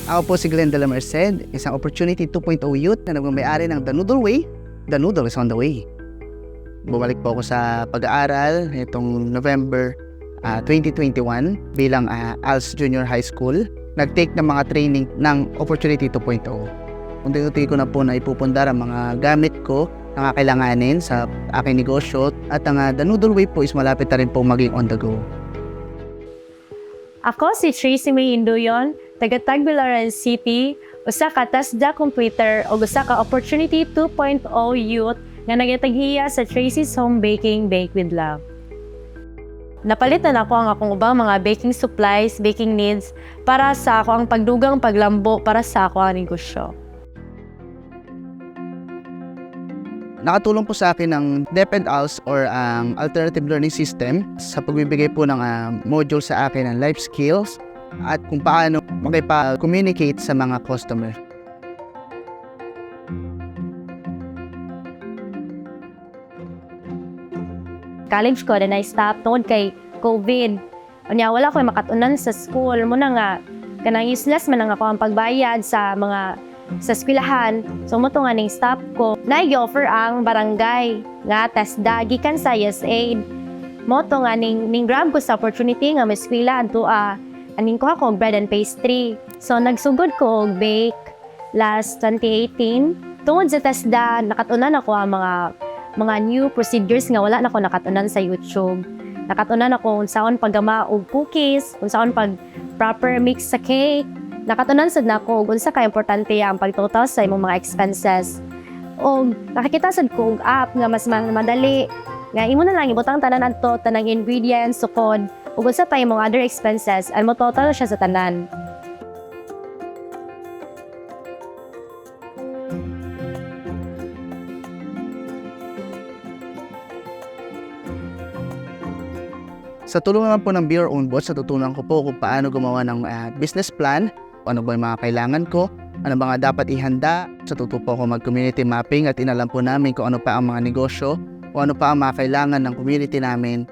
Ako po si Glenn de la Merced, isang Opportunity 2.0 youth na nagmamayari ng The Noodle Way. The Noodle is on the way. Bumalik po ako sa pag-aaral itong November 2021 bilang ALS Junior High School. Nag-take ng mga training ng Opportunity 2.0. Unti-unti ko na po na ipupundar ang mga gamit ko na kakailanganin sa aking negosyo at ang The Noodle Way po is malapit na rin po maging on the go. Ako si Tracy May Induyon, taga Tagbilaran City, usa ka TESDA completer o usa ka Opportunity 2.0 youth nga nagataghiya sa Tracy's Home Baking Bake with Love. Napalitan ako ang akong ubang mga baking supplies, baking needs para sa ako ang pagdugang paglambo para sa ako ang negosyo. Nakatulong po sa akin ng DepEdALS or ang Alternative Learning System sa pagbibigay po ng module sa akin ng life skills at kung paano makipag-communicate sa mga customer. College ko na stop tungod kay COVID. Unya wala ko makatunan sa school mo na nga kanang useless man ang ako ang pagbayad sa eskwelahan. So mo to nga ning stop ko. Nai-offer ang barangay nga TESDA gikan sa USAID. Mo to nga ning grab ko sa opportunity nga eskwela anto aning ko ako bread and pastry. So nagsugod ko og bake last 2018. Tungod sa TESDA nakatunan ako ang mga new procedures nga wala na ko nakatunan sa YouTube. Nakatunan ako unsaon paggama og cookies, unsaon pag proper mix sa cake. Nakatunan sad nako og unsa ka importante ang pagtotal sa imong mga expenses. Og nakakita sad ko og app nga mas madali nga imo na lang ibutang tanan adto tanang ingredients sukod ug unsa pa imong other expenses and mo total siya sa tanan. Sa tulong naman po ng Be Your Own Boss, natutunan ko po kung paano gumawa ng business plan, ano ba yung mga kailangan ko, ano ba nga dapat ihanda. Natuto po ako mag-community mapping at inalam po namin kung ano pa ang mga negosyo, kung ano pa ang mga kailangan ng community namin.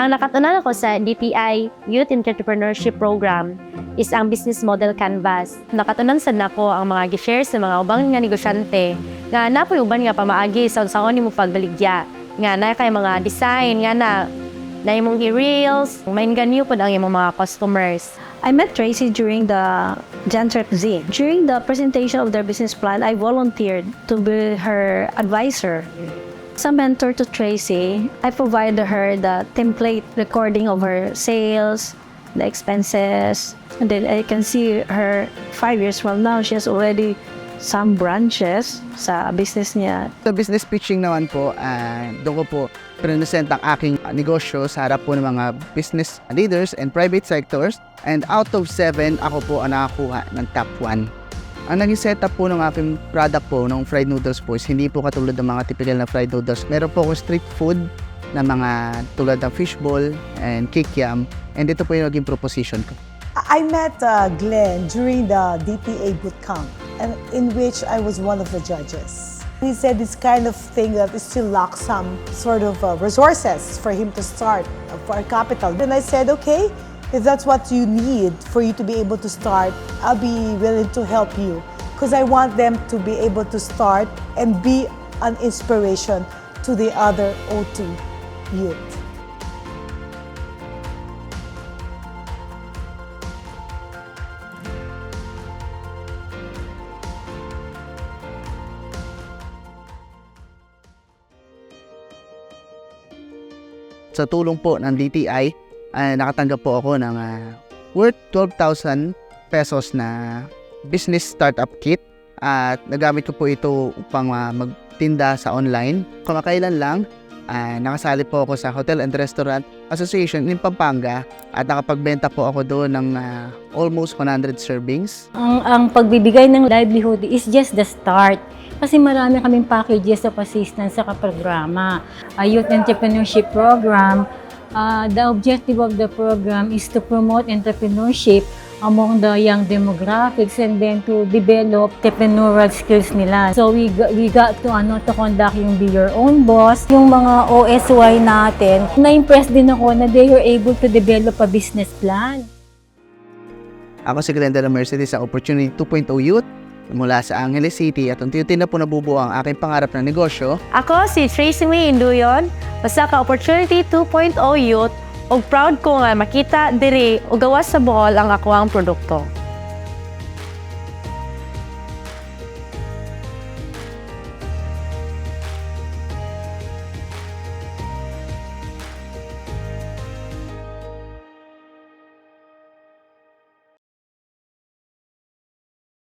Ang nakatunan ako sa DTI Youth Entrepreneurship Program is ang business model canvas. Nakatunan sad nako ang mga gi-share sa mga ubang nga negosyante nga napoy uban nga pamaagi sa unsaon nimo pagbaligya nga na kay mga design nga na imong i-reels mainganyo pod ang imong mga customers. I met Tracy during the Gentrep Z. During the presentation of their business plan, I volunteered to be her advisor. As a mentor to Tracy, I provided her the template recording of her sales, the expenses, and then I can see her 5 years from now, she has already some branches sa business niya. Sa business pitching naman po, doon ko po present ang aking negosyo sa harap po ng mga business leaders and private sectors. And out of 7, ako po ang nakakuha ng top 1. Ang naging setup po ng aking product po, ng fried noodles po, is hindi po katulad ng mga typical na fried noodles. Meron po akong street food na mga tulad ng fishball and kikiam. And ito po yung naging proposition ko. I met Glenn during the DTA bootcamp, and in which I was one of the judges. He said this kind of thing that still lacks some sort of resources for him to start, for capital. Then I said, okay, if that's what you need for you to be able to start, I'll be willing to help you. Because I want them to be able to start and be an inspiration to the other O2 youth. Sa tulong po ng DTI, nakatanggap po ako ng worth 12,000 pesos na business startup kit at nagamit ko po ito upang magtinda sa online. Kamakailan lang, nakasali po ako sa Hotel and Restaurant Association in Pampanga at nakapagbenta po ako doon ng almost 100 servings. Ang pagbibigay ng livelihood is just the start. Kasi marami kaming packages of assistance sa programa. A Youth Entrepreneurship Program, the objective of the program is to promote entrepreneurship among the young demographics and then to develop entrepreneurial skills nila. So we got to conduct yung Be Your Own Boss. Yung mga OSY natin, na-impress din ako na they were able to develop a business plan. Ako si Glenda Mercedes sa Opportunity 2.0 Youth mula sa Angeles City at unti-unti na po nabubuo ang aking pangarap na negosyo. Ako si Tracy May Induyon, basta ka Opportunity 2.0 Youth, ug proud ko nga makita diri ug gawas sa Bohol ang ako ang produkto.